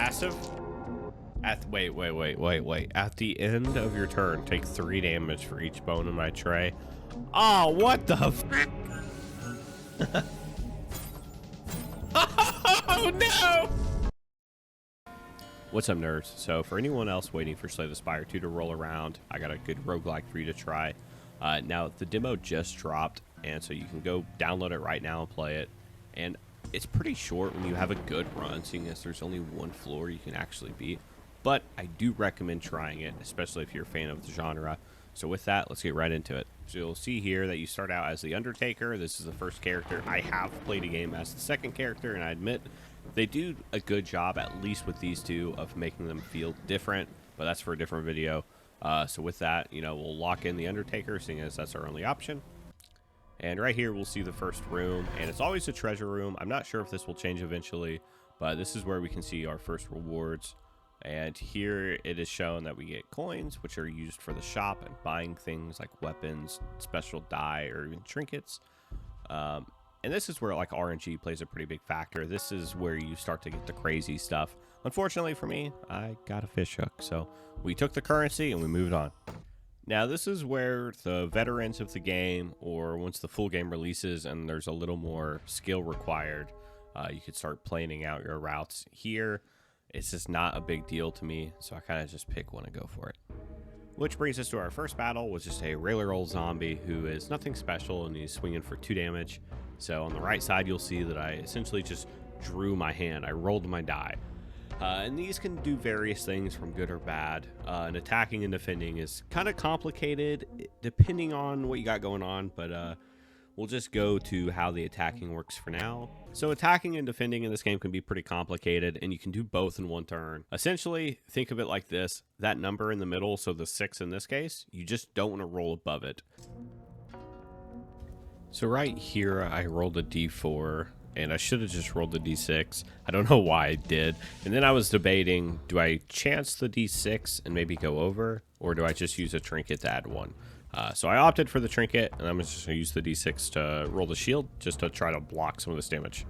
passive. Wait. At the end of your turn, take 3 damage for each bone in my tray. Oh, what the frick? Oh, no! What's up, nerds? So, for anyone else waiting for Slay the Spire 2 to roll around, I got a good roguelike for you to try. Now, the demo just dropped, and so you can go download it right now and play it. And it's pretty short when you have a good run, seeing as there's only 1 floor you can actually beat. But I do recommend trying it, especially if you're a fan of the genre. So with that, let's get right into it. So you'll see here that you start out as the Undertaker. This is the first character. I have played a game as the second character, and I admit they do a good job, at least with these two, of making them feel different, but that's for a different video. So with that, you know, we'll lock in the Undertaker, seeing as that's our only option. And right here, we'll see the first room, and it's always a treasure room. I'm not sure if this will change eventually, but this is where we can see our first rewards. And here it is shown that we get coins, which are used for the shop and buying things like weapons, special dye, or even trinkets. And this is where like RNG plays a pretty big factor. This is where you start to get the crazy stuff. Unfortunately for me, I got a fish hook, so we took the currency and we moved on. Now this is where the veterans of the game, or once the full game releases and there's a little more skill required, you could start planning out your routes here. It's just not a big deal to me, so I kind of just pick one and go for it. Which brings us to our first battle, which is a regular old zombie who is nothing special, and he's swinging for 2 damage. So on the right side, you'll see that I essentially just drew my hand. I rolled my die. And these can do various things from good or bad. And attacking and defending is kind of complicated depending on what you got going on, but we'll just go to how the attacking works for now. So attacking and defending in this game can be pretty complicated, and you can do both in one turn. Essentially, think of it like this. That number in the middle, so the 6 in this case, you just don't want to roll above it. So right here, I rolled a d4, and I should have just rolled the d6. I don't know why I did. And then I was debating, do I chance the d6 and maybe go over, or do I just use a trinket to add 1? So I opted for the trinket, and I'm just going to use the d6 to roll the shield, just to try to block some of this damage.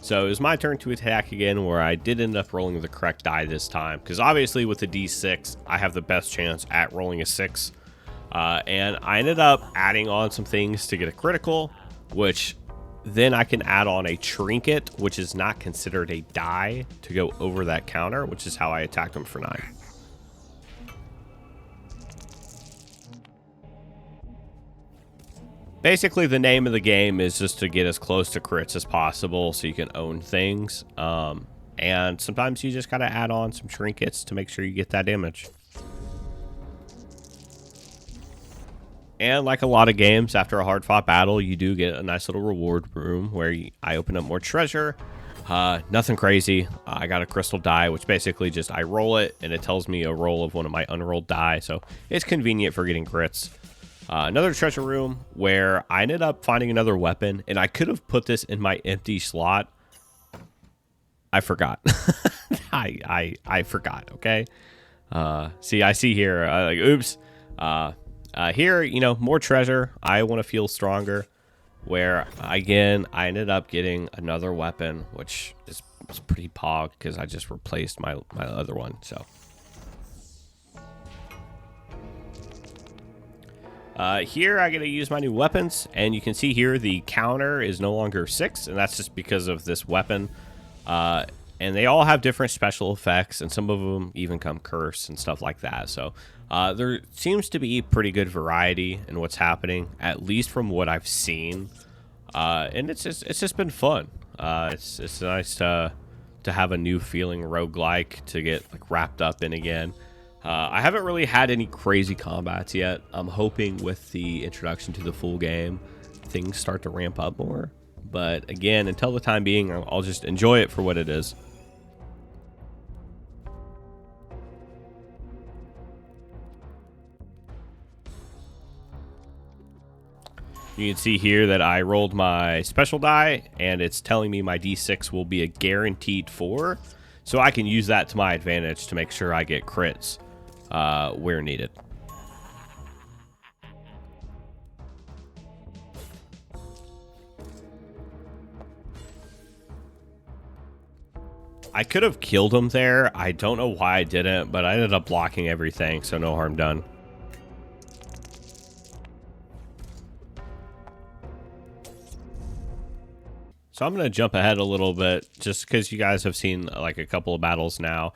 So it was my turn to attack again, where I did end up rolling the correct die this time, because obviously with the d6, I have the best chance at rolling a 6. And I ended up adding on some things to get a critical, which then I can add on a trinket, which is not considered a die, to go over that counter, which is how I attacked him for 9. Basically, the name of the game is just to get as close to crits as possible so you can own things. And sometimes you just got to add on some trinkets to make sure you get that damage. And like a lot of games, after a hard-fought battle, you do get a nice little reward room where I open up more treasure. Nothing crazy. I got a crystal die, which basically just I roll it, and it tells me a roll of one of my unrolled die. So it's convenient for getting crits. Another treasure room where I ended up finding another weapon, and I could have put this in my empty slot. I forgot. I forgot, okay? I see here, like, oops. Here, you know, more treasure. I want to feel stronger. Where, again, I ended up getting another weapon, which is pretty pog, because I just replaced my other one, so. Here, I get to use my new weapons, and you can see here the counter is no longer 6, and that's just because of this weapon. And they all have different special effects, and some of them even come cursed and stuff like that. So there seems to be pretty good variety in what's happening, at least from what I've seen. And it's just been fun. It's nice to have a new feeling roguelike to get like wrapped up in again. I haven't really had any crazy combats yet. I'm hoping with the introduction to the full game, things start to ramp up more. But again, until the time being, I'll just enjoy it for what it is. You can see here that I rolled my special die, and it's telling me my d6 will be a guaranteed 4. So I can use that to my advantage to make sure I get crits where needed. I could have killed him there. I don't know why I didn't, but I ended up blocking everything, so no harm done. So I'm going to jump ahead a little bit just because you guys have seen like a couple of battles now.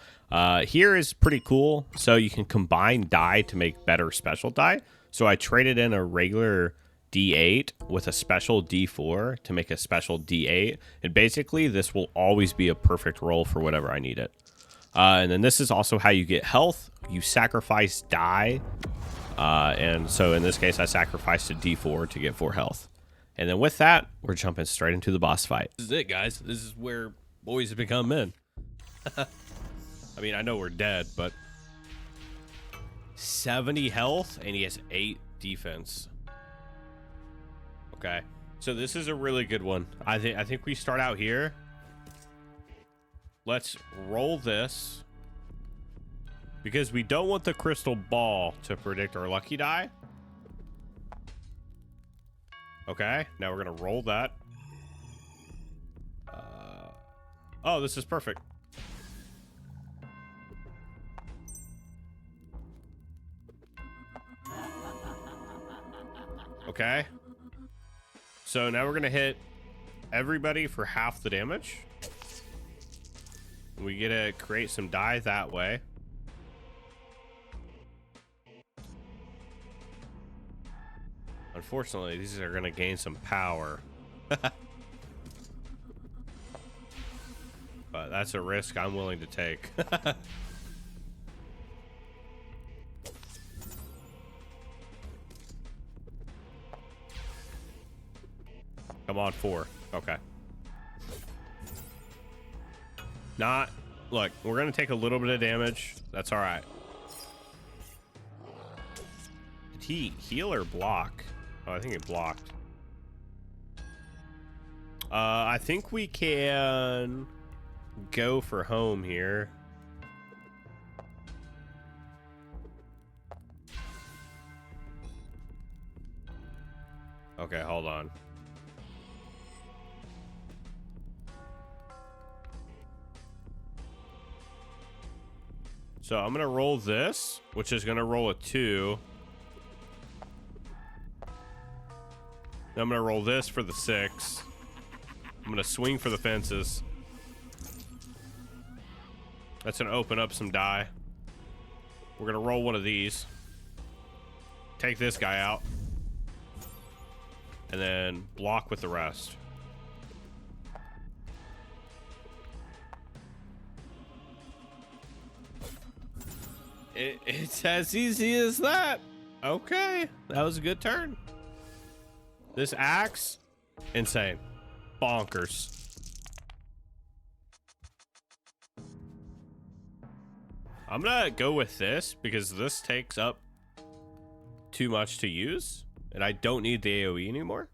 Here is pretty cool. So you can combine die to make better special die. So I traded in a regular D8 with a special D4 to make a special D8. And basically this will always be a perfect roll for whatever I need it. And then this is also how you get health. You sacrifice die. And so in this case, I sacrificed a D4 to get 4 health. And then with that, we're jumping straight into the boss fight. This is it, guys. This is where boys become men. I mean, I know we're dead, but 70 health and he has 8 defense. Okay, so this is a really good one. I think we start out here. Let's roll this because we don't want the crystal ball to predict our lucky die. Okay, now we're gonna roll that. Oh, this is perfect. Okay. So now we're gonna hit everybody for half the damage. We get to create some die that way. Unfortunately, these are going to gain some power. But that's a risk I'm willing to take. Come on, 4. Okay. Look, we're going to take a little bit of damage. That's all right. Did he heal or block? Oh, I think it blocked. I think we can go for home here. Okay, hold on. So I'm going to roll this, which is going to roll a 2. Then I'm going to roll this for the 6. I'm going to swing for the fences. That's going to open up some die. We're going to roll one of these. Take this guy out. And then block with the rest. It's as easy as that. Okay, that was a good turn. This axe, insane. Bonkers. I'm gonna go with this because this takes up too much to use and I don't need the AoE anymore.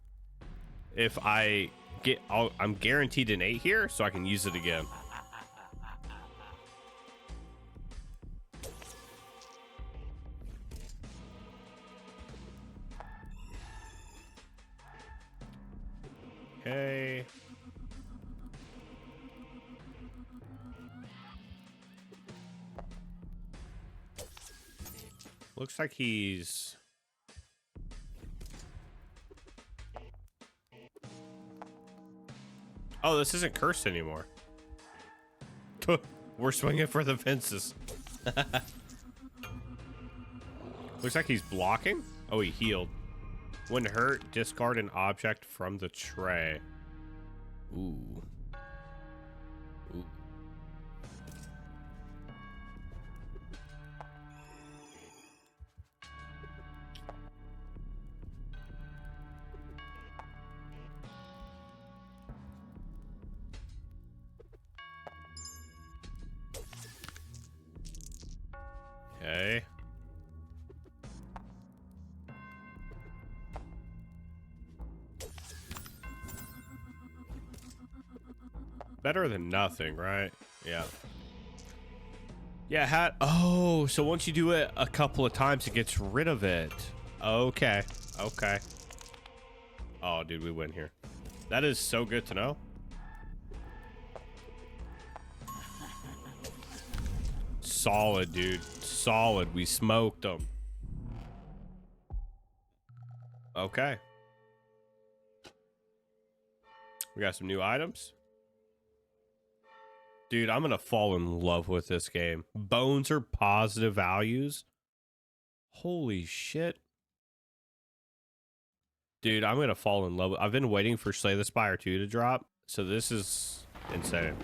If I get, I'm guaranteed an 8 here, so I can use it again. Okay. Looks like he's... Oh, this isn't cursed anymore. We're swinging for the fences. Looks like he's blocking. Oh, he healed. When hurt, discard an object from the tray. Ooh. Ooh. Okay. Better than nothing, right? Yeah. Yeah, hat. Oh, so once you do it a couple of times, it gets rid of it. Okay. Okay. Oh, dude, we win here. That is so good to know. solid, dude. Solid. We smoked them. Okay. We got some new items. Dude, I'm gonna fall in love with this game. Bones are positive values. Holy shit. Dude, I'm gonna fall in love. I've been waiting for Slay the Spire 2 to drop, so this is insane.